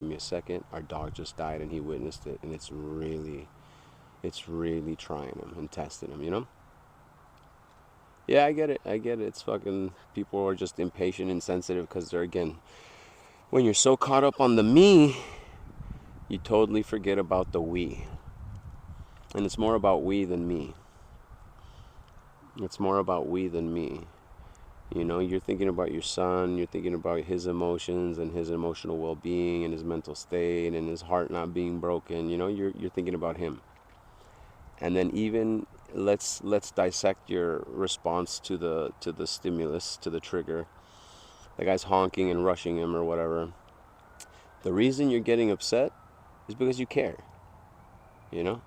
me a second. Our dog just died and he witnessed it, and it's really trying him and testing him, you know? Yeah, I get it. I get it. It's fucking, people are just impatient and sensitive because they're, again, when you're so caught up on the me, you totally forget about the we. And it's more about we than me. It's more about we than me. You know, you're thinking about your son, you're thinking about his emotions and his emotional well-being and his mental state and his heart not being broken. You know, you're thinking about him. And then even let's dissect your response to the stimulus, to the trigger. The guy's honking and rushing him or whatever. The reason you're getting upset is because you care. You know,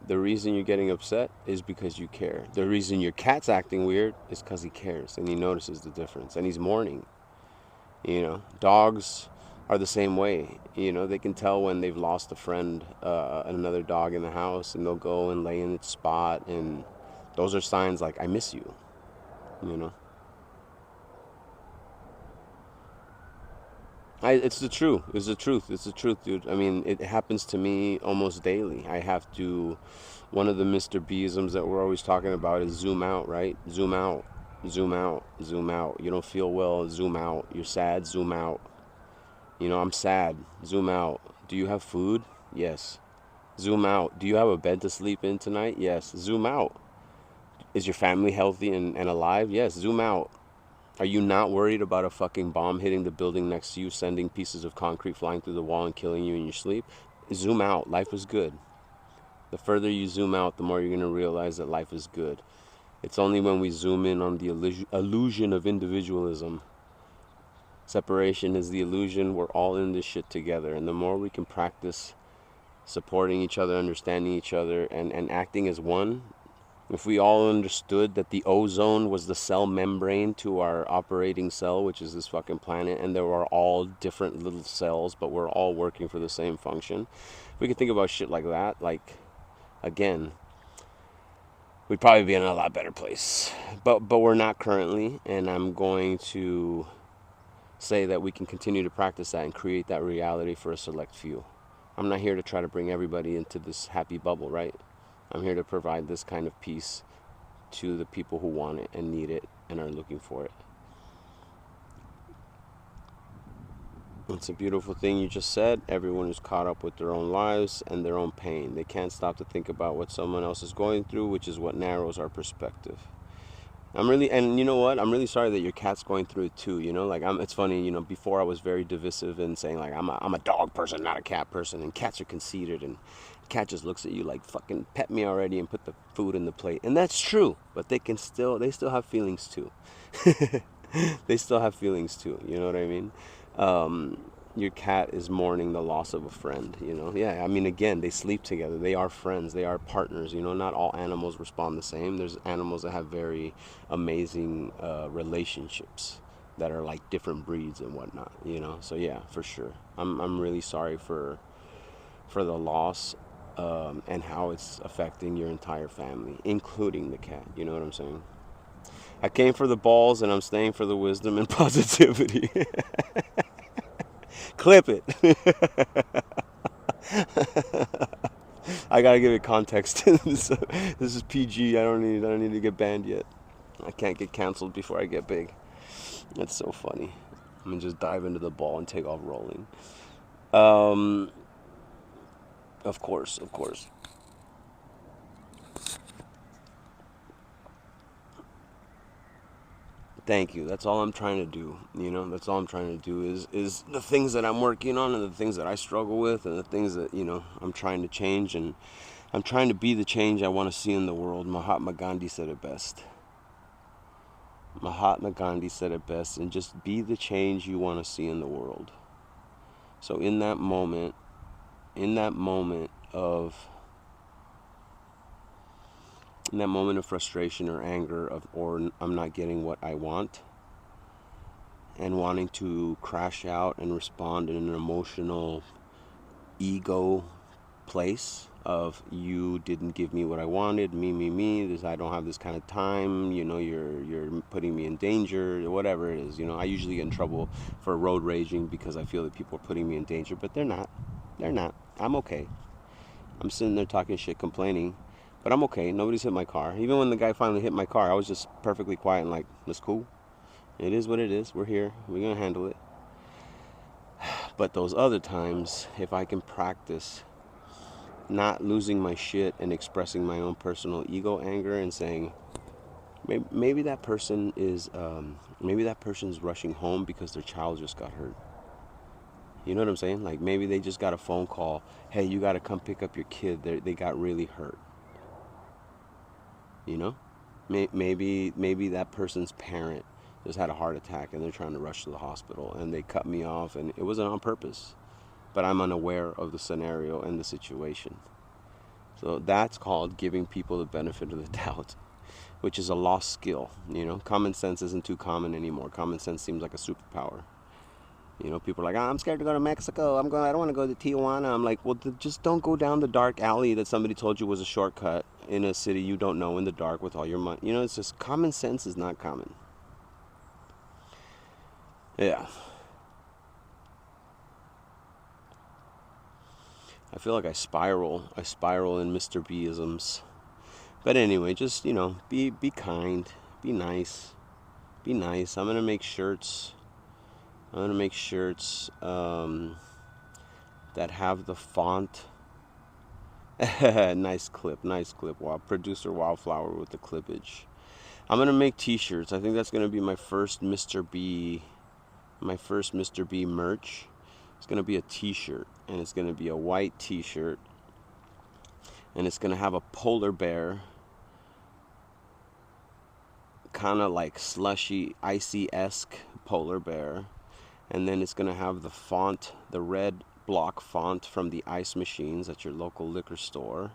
the reason you're getting upset is because you care. The reason your cat's acting weird is because he cares and he notices the difference and he's mourning. You know, dogs are the same way. You know, they can tell when they've lost a friend, another dog in the house, and they'll go and lay in its spot, and those are signs like I miss you. You know, it's the truth. It's the truth. It's the truth, dude. I mean, it happens to me almost daily. I have to. One of the Mr. B isms that we're always talking about is zoom out, right? Zoom out, zoom out, zoom out. You don't feel well, zoom out. You're sad, zoom out. You know, I'm sad, zoom out. Do you have food? Yes. Zoom out. Do you have a bed to sleep in tonight? Yes. Zoom out. Is your family healthy and alive? Yes. Zoom out. Are you not worried about a fucking bomb hitting the building next to you, sending pieces of concrete flying through the wall and killing you in your sleep? Zoom out. Life is good. The further you zoom out, the more you're going to realize that life is good. It's only when we zoom in on the illusion of individualism. Separation is the illusion. We're all in this shit together. And the more we can practice supporting each other, understanding each other, and acting as one, if we all understood that the ozone was the cell membrane to our operating cell, which is this fucking planet, and there were all different little cells, but we're all working for the same function, if we could think about shit like that, like, again, we'd probably be in a lot better place. But we're not currently, and I'm going to say that we can continue to practice that and create that reality for a select few. I'm not here to try to bring everybody into this happy bubble, right? I'm here to provide this kind of peace to the people who want it and need it and are looking for it. It's a beautiful thing you just said. Everyone is caught up with their own lives and their own pain. They can't stop to think about what someone else is going through, which is what narrows our perspective. And you know what? I'm really sorry that your cat's going through it too. You know, like it's funny. You know, before I was very divisive and saying like I'm a dog person, not a cat person, and cats are conceited, and cat just looks at you like fucking pet me already and put the food in the plate, and that's true. But they still have feelings too. They still have feelings too. You know what I mean? Um, your cat is mourning the loss of a friend, you know. Yeah, I mean, again, they sleep together, they are friends, they are partners, you know. Not all animals respond the same. There's animals that have very amazing relationships that are like different breeds and whatnot, you know. So yeah, for sure, I'm really sorry for the loss, and how it's affecting your entire family, including the cat, you know what I'm saying. I came for the balls and I'm staying for the wisdom and positivity. Clip it. I gotta give it context. This is PG. I don't need to get banned yet. I can't get canceled before I get big. That's so funny. I'm gonna just dive into the ball and take off rolling. Um, of course, of course. Thank you. That's all I'm trying to do. You know, that's all I'm trying to do is the things that I'm working on and the things that I struggle with and the things that, you know, I'm trying to change, and I'm trying to be the change I want to see in the world. Mahatma Gandhi said it best. Mahatma Gandhi said it best, and just be the change you want to see in the world. So in that moment of in that moment of frustration or anger or I'm not getting what I want, and wanting to crash out and respond in an emotional ego place, of you didn't give me what I wanted, me, this I don't have this kind of time, you're putting me in danger, whatever it is. I usually get in trouble for road raging because I feel that people are putting me in danger, but they're not. They're not. I'm okay. I'm sitting there talking shit, complaining, but I'm okay. Nobody's hit my car. Even when the guy finally hit my car, I was just perfectly quiet and like, that's cool. It is what it is. We're here. We're gonna handle it. But those other times, if I can practice not losing my shit and expressing my own personal ego anger and saying, maybe that person is, maybe that person's rushing home because their child just got hurt. You know what I'm saying? Like maybe they just got a phone call. Hey, you got to come pick up your kid. They got really hurt. You know, maybe that person's parent just had a heart attack and they're trying to rush to the hospital and they cut me off and it wasn't on purpose, but I'm unaware of the scenario and the situation. So that's called giving people the benefit of the doubt, which is a lost skill. Common sense isn't too common anymore. Common sense seems like a superpower. People are like, I'm scared to go to Mexico. I don't want to go to Tijuana. I'm like, well, just don't go down the dark alley that somebody told you was a shortcut in a city you don't know in the dark with all your money. It's just common sense is not common. Yeah. I feel like I spiral in Mr. B isms. But anyway, just, be kind, be nice, be nice. I'm going to make shirts. That have the font. Nice clip. Wow, producer Wildflower with the clippage. I'm gonna make T-shirts. I think that's gonna be my first Mr. B merch. It's gonna be a T-shirt, and it's gonna be a white T-shirt, and it's gonna have a polar bear, kind of like slushy, icy-esque polar bear, and then it's gonna have the font, the red block font from the ice machines at your local liquor store.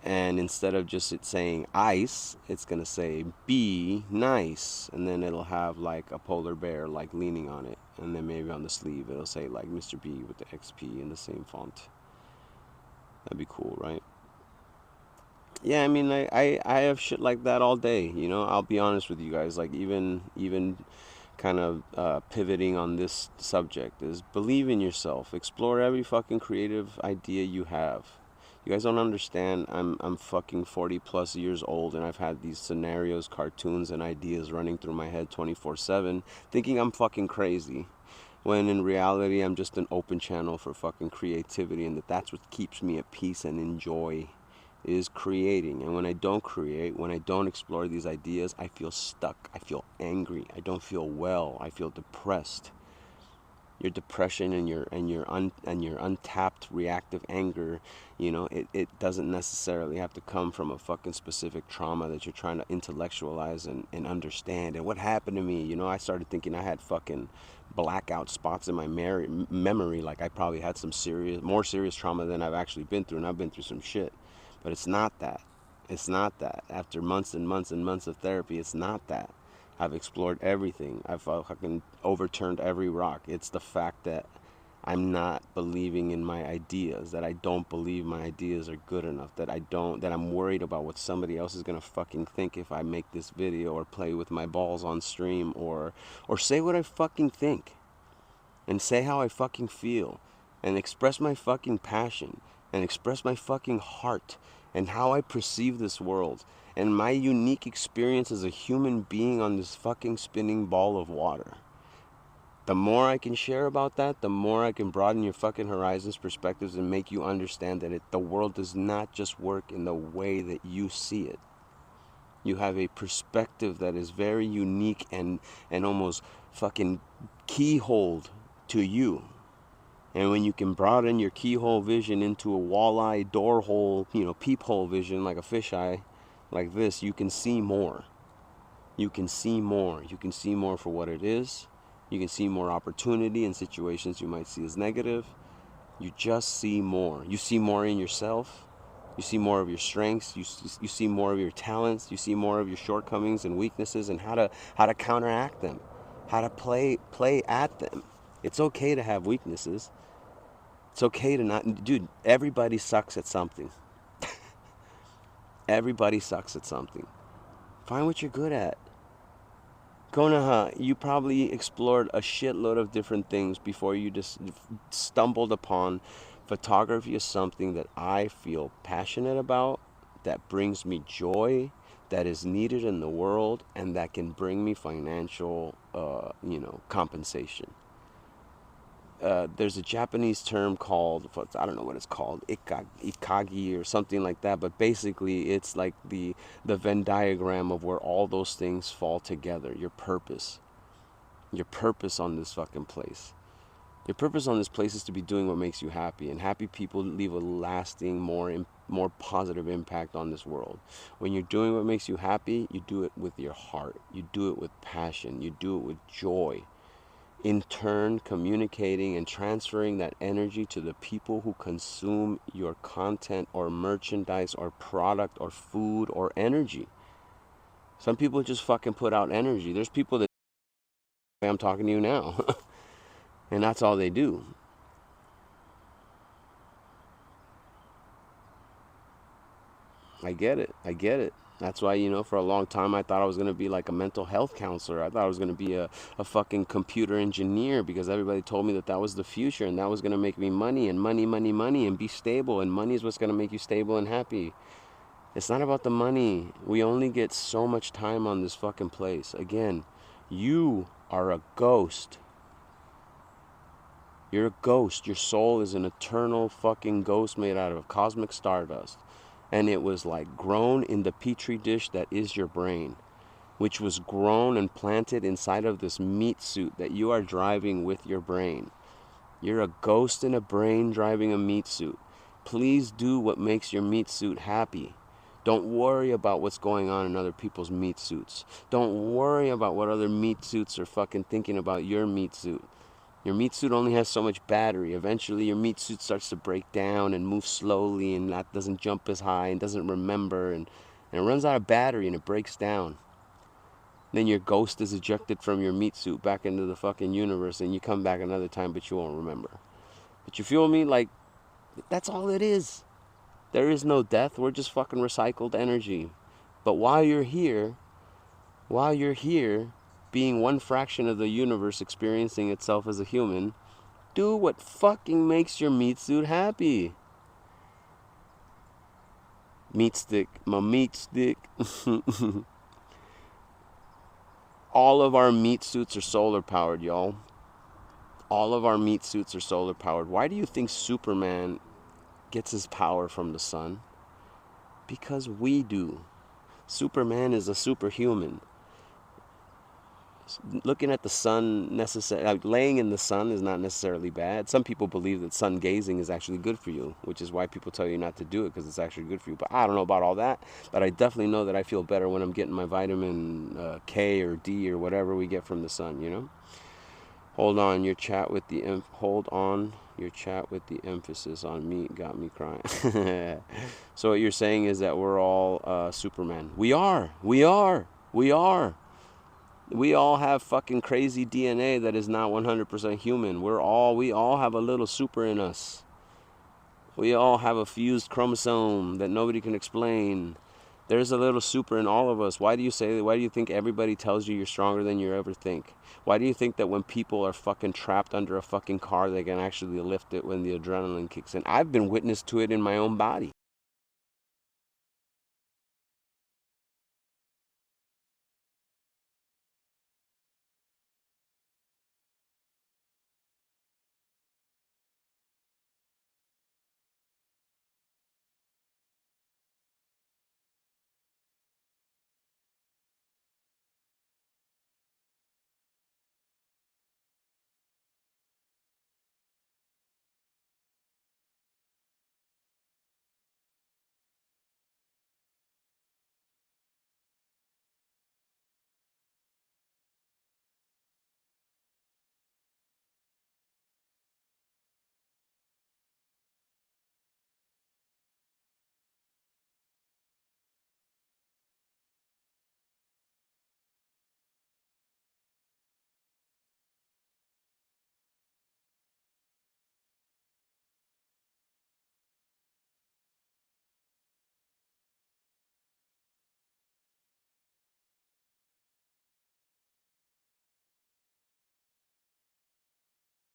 And instead of just it saying ice, it's going to say be nice. And then it'll have like a polar bear like leaning on it. And then maybe on the sleeve it'll say like Mr. B with the XP in the same font. That'd be cool, right? Yeah, I mean, I have shit like that all day. I'll be honest with you guys. Like even kind of pivoting on this subject is believe in yourself. Explore every fucking creative idea you have. You guys don't understand. I'm fucking 40 plus years old and I've had these scenarios, cartoons, and ideas running through my head 24/7, thinking I'm fucking crazy. When in reality, I'm just an open channel for fucking creativity, and that's what keeps me at peace and in joy, is creating. And when I don't create, when I don't explore these ideas, I feel stuck. I feel angry. I don't feel well. I feel depressed. Your depression and your untapped reactive anger, it doesn't necessarily have to come from a fucking specific trauma that you're trying to intellectualize and understand. And what happened to me, I started thinking I had fucking blackout spots in my memory, like I probably had some more serious trauma than I've actually been through, and I've been through some shit. But it's not that. It's not that. After months and months and months of therapy, it's not that. I've explored everything. I've fucking overturned every rock. It's the fact that I'm not believing in my ideas, that I don't believe my ideas are good enough, that I'm worried about what somebody else is gonna fucking think if I make this video or play with my balls on stream or say what I fucking think and say how I fucking feel and express my fucking passion and express my fucking heart and how I perceive this world and my unique experience as a human being on this fucking spinning ball of water. The more I can share about that, the more I can broaden your fucking horizons, perspectives, and make you understand that the world does not just work in the way that you see it. You have a perspective that is very unique and almost fucking keyholed to you. And when you can broaden your keyhole vision into a walleye door hole, peephole vision like a fisheye, like this, you can see more. You can see more. You can see more for what it is. You can see more opportunity in situations you might see as negative. You just see more. You see more in yourself. You see more of your strengths. You see more of your talents. You see more of your shortcomings and weaknesses and how to counteract them, how to play at them. It's okay to have weaknesses. It's okay to not, dude, everybody sucks at something. Everybody sucks at something. Find what you're good at. Konoha, you probably explored a shitload of different things before you just stumbled upon photography is something that I feel passionate about, that brings me joy, that is needed in the world, and that can bring me financial, compensation. There's a Japanese term called, I don't know what it's called, ikagi or something like that, but basically it's like the Venn diagram of where all those things fall together. Your purpose on this fucking place. Your purpose on this place is to be doing what makes you happy, and happy people leave a lasting, more positive impact on this world. When you're doing what makes you happy, you do it with your heart. You do it with passion. You do it with joy. In turn, communicating and transferring that energy to the people who consume your content or merchandise or product or food or energy. Some people just fucking put out energy. There's people that I'm talking to you now, and that's all they do. I get it. I get it. That's why, for a long time I thought I was going to be like a mental health counselor. I thought I was going to be a fucking computer engineer because everybody told me that that was the future and that was going to make me money and money, money, money and be stable. And money is what's going to make you stable and happy. It's not about the money. We only get so much time on this fucking place. Again, you are a ghost. You're a ghost. Your soul is an eternal fucking ghost made out of cosmic stardust. And it was like grown in the petri dish that is your brain, which was grown and planted inside of this meat suit that you are driving with your brain. You're a ghost in a brain driving a meat suit. Please do what makes your meat suit happy. Don't worry about what's going on in other people's meat suits. Don't worry about what other meat suits are fucking thinking about your meat suit. Your meat suit only has so much battery. Eventually, your meat suit starts to break down and move slowly and that doesn't jump as high and doesn't remember and it runs out of battery and it breaks down. Then your ghost is ejected from your meat suit back into the fucking universe and you come back another time but you won't remember. But you feel me? Like, that's all it is. There is no death. We're just fucking recycled energy. But while you're here, being one fraction of the universe experiencing itself as a human, do what fucking makes your meat suit happy. Meat stick, my meat stick. All of our meat suits are solar powered, y'all. All of our meat suits are solar powered. Why do you think Superman gets his power from the sun? Because we do. Superman is a superhuman. Looking at the sun, like laying in the sun is not necessarily bad. Some people believe that sun gazing is actually good for you, which is why people tell you not to do it because it's actually good for you. But I don't know about all that. But I definitely know that I feel better when I'm getting my vitamin K or D or whatever we get from the sun. Hold on, your chat with the emphasis on meat got me crying. So what you're saying is that we're all Superman. We are. We are. We are. We all have fucking crazy DNA that is not 100% human. We all have a little super in us. We all have a fused chromosome that nobody can explain. There's a little super in all of us. Why do you think everybody tells you you're stronger than you ever think? Why do you think that when people are fucking trapped under a fucking car, they can actually lift it when the adrenaline kicks in? I've been witness to it in my own body.